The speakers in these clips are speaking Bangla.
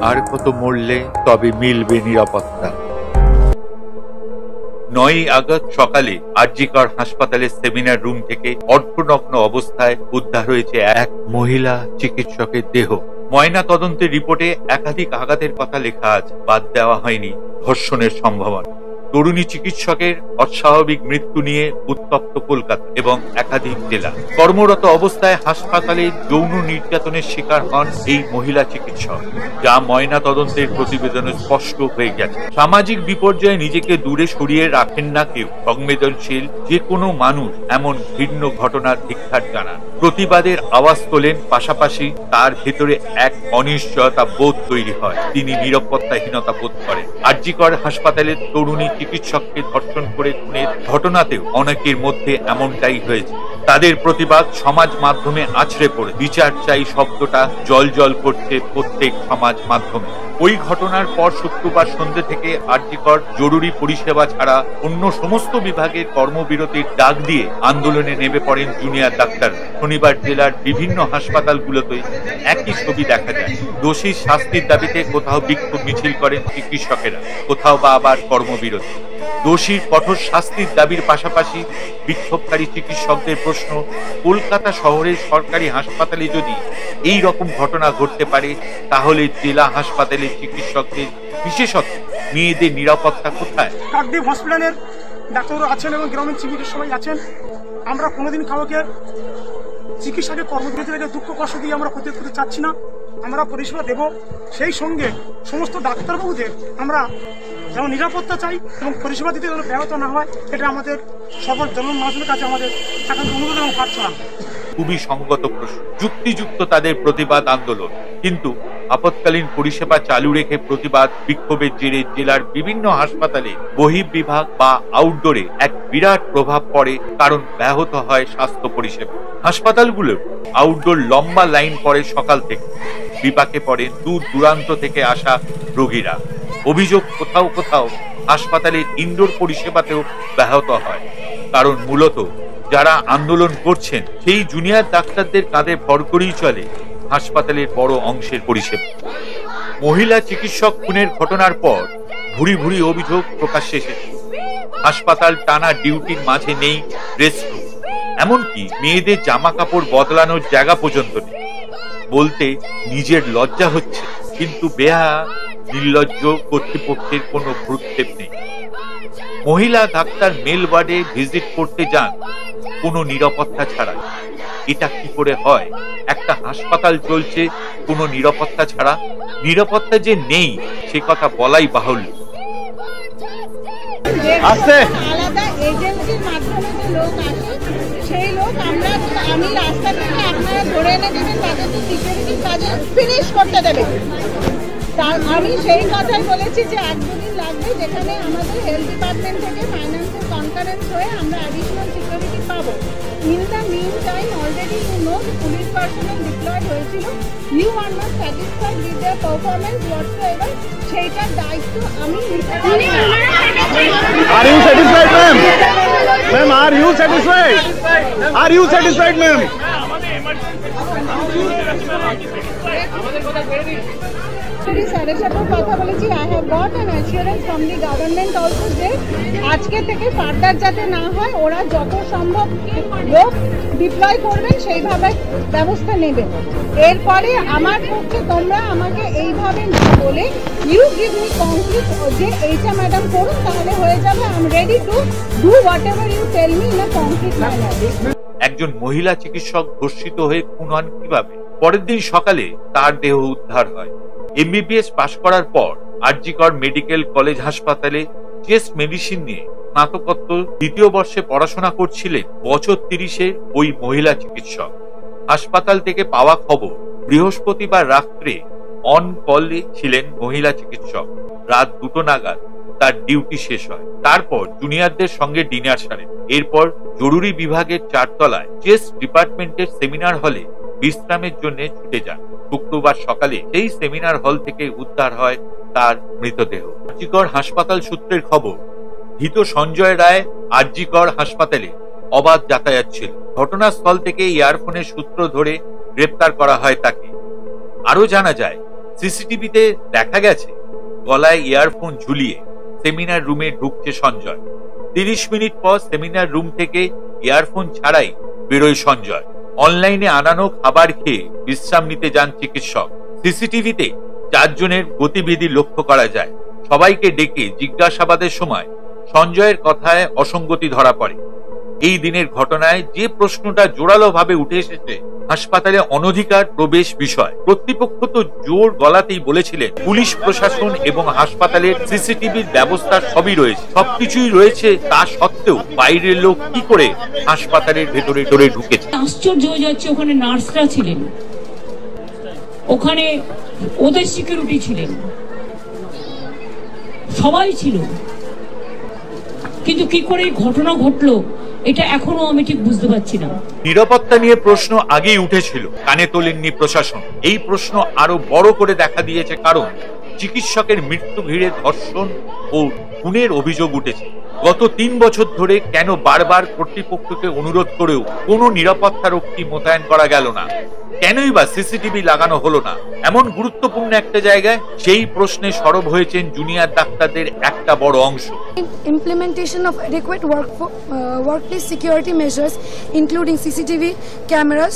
আর কত মরলে তবে মিলবে নিরাপত্তা। 9ই আগস্ট সকালে আরজিকর হাসপাতালের সেমিনার রুম থেকে অর্ধনগ্ন অবস্থায় উদ্ধার হয়েছে এক মহিলা চিকিৎসকের দেহ। ময়না তদন্তের রিপোর্টে একাধিক আঘাতের কথা লেখা আছে, বাদ দেওয়া হয়নি ধর্ষণের সম্ভাবনা। তরুণী চিকিৎসকের অস্বাভাবিক মৃত্যু নিয়ে উত্তপ্ত কলকাতা এবং একাধিক জেলা। কর্মরত অবস্থায় হাসপাতালে যৌন নির্যাতনের শিকার হন এই মহিলা চিকিৎসক, যা ময়না তদন্তের প্রতিবেদনে স্পষ্ট হয়ে গেছে। সামাজিক বিপর্যয়ে নিজেকে দূরে সরিয়ে রাখেন না কেউ। সংবেদনশীল যে কোনো মানুষ এমন ভিন্ন ঘটনার ধিক্কার জানান, প্রতিবাদের আওয়াজ তোলেন। পাশাপাশি তার ভেতরে এক অনিশ্চয়তা বোধ তৈরি হয়। তিনি নিরাপত্তাহীনতা বোধ করেন। আরজিকর হাসপাতালের তরুণী চিকিৎসককে ধর্ষণ করে খুনের ঘটনাতেও অনেকের মধ্যে এমনটাই হয়েছে। তাদের প্রতিবাদ সমাজ মাধ্যমে আছড়ে পড়ে। বিচার চাই শব্দটা জল করছে প্রত্যেক সমাজ মাধ্যমে। ওই ঘটনার পর শুক্রবার সন্ধ্যে থেকে আরজিকর জরুরি পরিষেবা ছাড়া অন্য সমস্ত বিভাগের কর্মবিরতির ডাক দিয়ে আন্দোলনে নেমে পড়েন জুনিয়র ডাক্তার। শনিবার জেলার বিভিন্ন হাসপাতালগুলোতে একই ছবি দেখা যায়। দোষীর শাস্তির দাবিতে কোথাও বিক্ষোভ মিছিল করেন চিকিৎসকেরা, কোথাও বা আবার কর্মবিরতি। দোষীর কঠোর শাস্তির দাবির পাশাপাশি বিক্ষোভকারী চিকিৎসকদের প্রশ্ন, কলকাতা শহরের সরকারি হাসপাতালে যদি এই রকম ঘটনা ঘটতে পারে, তাহলে জেলা হাসপাতালের চিকিৎসকদের, বিশেষত মেয়েদের নিরাপত্তা কোথায়? কাকদ্বীপ হসপিটালের ডাক্তাররা আছেন এবং গ্রামীণ চিকিৎসক সবাই আছেন। আমরা কোনোদিন কাউকে চিকিৎসকের কর্মবিরতি থেকে দুঃখ কষ্ট দিয়ে আমরা প্রতিরোধ করতে চাচ্ছি না। আমরা পরিষেবা দেব, সেই সঙ্গে সমস্ত ডাক্তারবাবুদের আমরা যেমন নিরাপত্তা চাই এবং পরিষেবা দিতে যেন ব্যাহত না হয়, এটা আমাদের সকল জনমানুষের কাছে আমাদের এখন অনুরোধ এবং প্রার্থনা। খুবই সঙ্গত প্রশ্ন, যুক্তিযুক্ত তাদের প্রতিবাদ আন্দোলন। কিন্তু আপৎকালীন পরিষেবা চালু রেখে প্রতিবাদ বিক্ষোভের জেরে জেলার বিভিন্ন হাসপাতালে বহির্বিভাগ বা আউটডোরে এক বিরাট প্রভাব পড়ে, কারণ ব্যাহত হয় স্বাস্থ্য পরিষেবা। হাসপাতালগুলোর আউটডোর লম্বা লাইন পড়ে সকাল থেকে, বিপাকে পড়ে দূর দূরান্ত থেকে আসা রোগীরা। অভিযোগ কোথাও কোথাও হাসপাতালের ইনডোর পরিষেবাতেও ব্যাহত হয়, কারণ মূলত যারা আন্দোলন করছেন সেই জুনিয়র ডাক্তারদের কাঁধে ভর করেই চলে হাসপাতালের বড় অংশের পরিষেবা। মহিলা চিকিৎসক খুনের ঘটনার পর ভুরি ভুরি অভিযোগ প্রকাশ্যে এসেছে। হাসপাতাল টানা ডিউটির মাঝে নেই রেস্টরুম, এমনকি মেয়েদের জামা কাপড় বদলানোর জায়গা পর্যন্ত নেই। বলতে নিজের লজ্জা হচ্ছে, কিন্তু বেহায়া নির্লজ্জ কর্তৃপক্ষের কোনো ভ্রুক্ষেপ নেই। মহিলা ডাক্তার মেল ওয়ার্ডে ভিজিট করতে যান কোনো নিরাপত্তা ছাড়া। এটা কি করে হয়? একটা হাসপাতাল চলছে কোনো নিরাপত্তা ছাড়া। নিরাপত্তা যে নেই সে কথা বলাই বাহুল্য। আলাদা এজেন্সির মাধ্যমে যে লোক আসে, সেই লোক আমি রাস্তা থেকে আপনারা ধরে এনে দেবেন, তাদের তো সিকিউরিটির কাজে ফিনিশ করতে দেবেন। আমি সেই কথাই বলেছি যে 1-2 দিন লাগবে, যেখানে আমাদের হেলথ ডিপার্টমেন্ট থেকে ফাইন্যান্সের কনফারেন্স হয়ে আমরা অ্যাডিশনাল সিকিউরিটি পাবো। In the meantime already you know police personnel deployed হয়েছিল। You are not satisfied with their performance whatsoever, সেইটার দায়িত্ব আমি নিতে পারি। Are you satisfied, ma'am? Ma'am, are you satisfied? Are you satisfied, ma'am? স্যারের সাথেও কথা বলেছি। I have got an assurance from the government also যে আজকে থেকে ফার্দার যাতে না হয়, ওরা যত সম্ভব লোক ডিপ্লয় করবেন সেইভাবে ব্যবস্থা নেবেন। এরপরে আমার পক্ষে তোমরা আমাকে এইভাবে না বলে ইউ গিভ মি কংক্রিট যে এইটা ম্যাডাম করুন, তাহলে হয়ে যাবে। I am ready to do whatever you tell me in a concrete manner. একজন মহিলা চিকিৎসক ধর্ষিত হয়ে খুন হন কিভাবে? পরের দিন সকালে তার দেহ উদ্ধার হয়। এমবিবিএস পাশ করার পর আরজিকর মেডিকেল কলেজ হাসপাতালে চেস্ট মেডিসিন নিয়ে স্নাতকোত্তর 2য় বর্ষে পড়াশোনা করছিলেন বছর 30-এর ওই মহিলা চিকিৎসক। হাসপাতাল থেকে পাওয়া খবর, বৃহস্পতিবার রাত্রে অন কলে ছিলেন মহিলা চিকিৎসক। রাত 2টো নাগাদ তার ডিউটি শেষ হয়। তারপর জুনিয়রদের সঙ্গে ডিনার সারেন। এরপর জরুরি বিভাগের 4 তলায় চেস্ট ডিপার্টমেন্টের সেমিনার হলে বিশ্রামের জন্য ছুটে যান। শুক্রবার সকালে সেই সেমিনার হল থেকে উদ্ধার হয় তার মৃতদেহ। আরজিকর হাসপাতাল সূত্রের খবর, ধৃত সঞ্জয় রায় আরজিকর হাসপাতালে অবাধ যাতায়াত ছিল। ঘটনাস্থল থেকে ইয়ারফোনের সূত্র ধরে গ্রেপ্তার করা হয় তাকে। আরো জানা যায়, সিসিটিভিতে দেখা গেছে গলায় ইয়ারফোন ঝুলিয়ে সেমিনার রুমে ঢুকছে সঞ্জয়। 30 মিনিট পর সেমিনার রুম থেকে ইয়ারফোন ছাড়াই বেরোয় সঞ্জয়। অনলাইনে আনানো খাবার খেয়ে বিশ্রাম নিতে যান চিকিৎসক। সিসিটিভিতে 4 জনের গতিবিধি লক্ষ্য করা যায়। সবাইকে ডেকে জিজ্ঞাসাবাদের সময় সঞ্জয়ের কথায় অসঙ্গতি ধরা পড়ে। এই দিনের ঘটনায় যে প্রশ্নটা জোরালোভাবে উঠে এসেছে হাসপাতালে অনধিকার প্রবেশ বিষয়। কর্তৃপক্ষ তো জোর গলাতেই বলেছিলেন পুলিশ প্রশাসন এবং হাসপাতালের সিসিটিভির ব্যবস্থা সবই রয়েছে, সবকিছুই রয়েছে, তা সত্ত্বেও বাইরের লোক কি করে হাসপাতালের ভেতরে ঢুকেছে। আশ্চর্য হয়ে যাচ্ছে, ওখানে নার্সরা ছিলেন, ওখানে ওদের সিকিউরিটি ছিলেন, সবাই ছিল, কিন্তু কি করে ঘটনা ঘটলো এটা এখনো আমি ঠিক বুঝতে পারছি না। নিরাপত্তা নিয়ে প্রশ্ন আগেই উঠেছিল, কানে তোলেননি প্রশাসন। এই প্রশ্ন আরো বড় করে দেখা দিয়েছে কারণ চিকিৎসকের মৃত্যু ঘিরে ধর্ষণ ও খুনের অভিযোগ উঠেছে। গত 3 বছর ধরে কেন বারবার কর্তৃপক্ষকে অনুরোধ করেও কোনো নিরাপত্তা রক্ষী মোতায়েন করা গেল না? কেনই বা সিসিটিভি লাগানো হলো না এমন গুরুত্বপূর্ণ একটা জায়গায়? সেই প্রশ্নে সরব হয়েছেন জুনিয়র ডাক্তারদের একটা বড় অংশ। Implementation of adequate workplace security measures including CCTV cameras,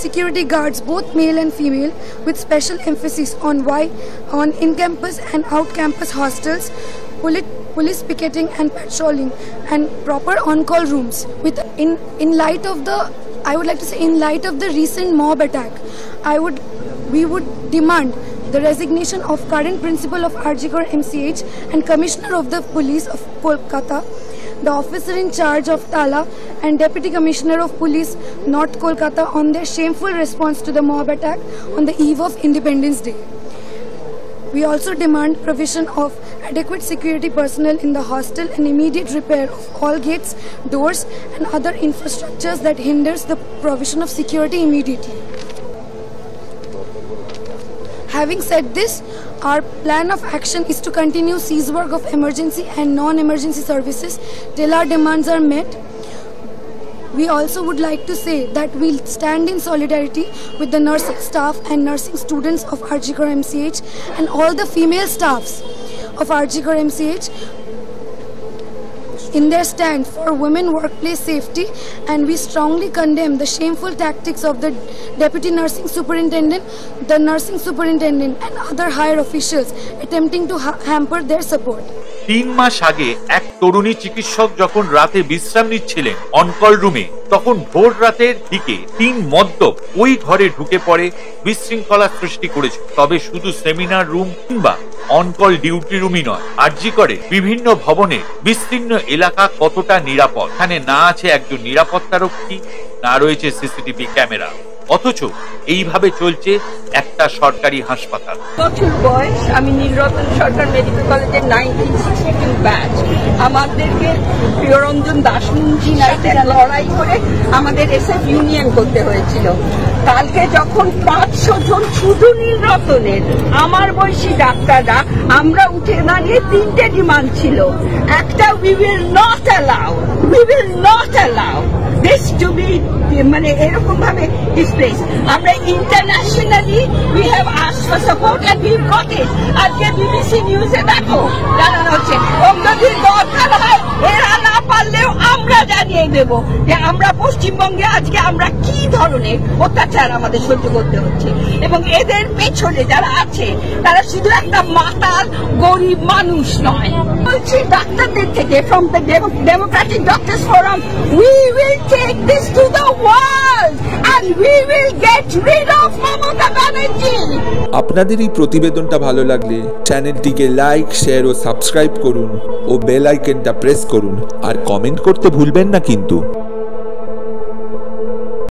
security guards both male and female, with special emphasis on in-campus and out-campus hostels, police picketing and patrolling, and proper on-call rooms. In light of the recent mob attack, we would demand the resignation of current principal of RG Kar MCH and Commissioner of the Police of Kolkata, the officer in charge of Tala and Deputy Commissioner of Police North Kolkata on their shameful response to the mob attack on the eve of Independence Day. We also demand provision of adequate security personnel in the hostel and immediate repair of all gates, doors and other infrastructures that hinders the provision of security immediately. Having said this, our plan of action is to continue cease work of emergency and non-emergency services till our demands are met. We also would like to say that we'll stand in solidarity with the nursing staff and nursing students of RG Kar MCH and all the female staffs of RG Kar MCH in their stand for women workplace safety, and we strongly condemn the shameful tactics of the Deputy Nursing Superintendent, the Nursing Superintendent and other higher officials attempting to hamper their support. 3 মাস আগে এক তরুণী চিকিৎসক যখন রাতে বিশ্রাম নিচ্ছিলেন অনকল রুমে, তখন ভোর রাতের দিকে 3 মদ্যপ ওই ঘরে ঢুকে পড়ে বিশৃঙ্খলা সৃষ্টি করেছে। তবে শুধু সেমিনার রুম কিংবা অনকল ডিউটি রুমই নয়, আরজি করে বিভিন্ন ভবনে বিস্তীর্ণ এলাকা কতটা নিরাপদ? এখানে না আছে একজন নিরাপত্তা রক্ষী, না রয়েছে সিসিটিভি ক্যামেরা, অথচ এইভাবে চলছে একটা সরকারি হাসপাতাল। বছর বয়স, আমি নীলরতন সরকার মেডিকেল কলেজের 1962 ব্যাচ। আমাদেরকে প্রিয়রঞ্জন দাসমুন্সি নাইটের লড়াই করে আমাদের এসএফ ইউনিয়ন করতে হয়েছিল। কালকে যখন 500 জন শুধু নীলরতনের আমার বয়সী ডাক্তাররা আমরা উঠে দাঁড়িয়ে 3টে ডিমান্ড ছিল। একটা, we will not allow this to be, মানে এরকম ভাবে ডিসপ্লেস। আমরা internationally we have asked for support and we got it. আজকে বিবিসি নিউজে দেখো জানানো হচ্ছে যদি দরকার হয় এরা না পারলেও আমরা জানিয়ে দেব যে আমরা পশ্চিমবঙ্গে আজকে আমরা কি ধরনের অত্যাচার আমাদের সহ্য করতে হচ্ছে, এবং এদের পেছনে যারা আছে তারা শুধু একটা মাতাল গরিব মানুষ নয়। বলছি ডাক্তারদের থেকে, from the Democratic Doctors Forum, we will take this to the world and we will get rid of Mamata Banerjee. আপনাদের এই প্রতিবেদনটা ভালো লাগলে চ্যানেলটিকে লাইক, শেয়ার ও সাবস্ক্রাইব করুন ও বেল আইকনটা প্রেস করুন, আর কমেন্ট করতে ভুলবেন না কিন্তু।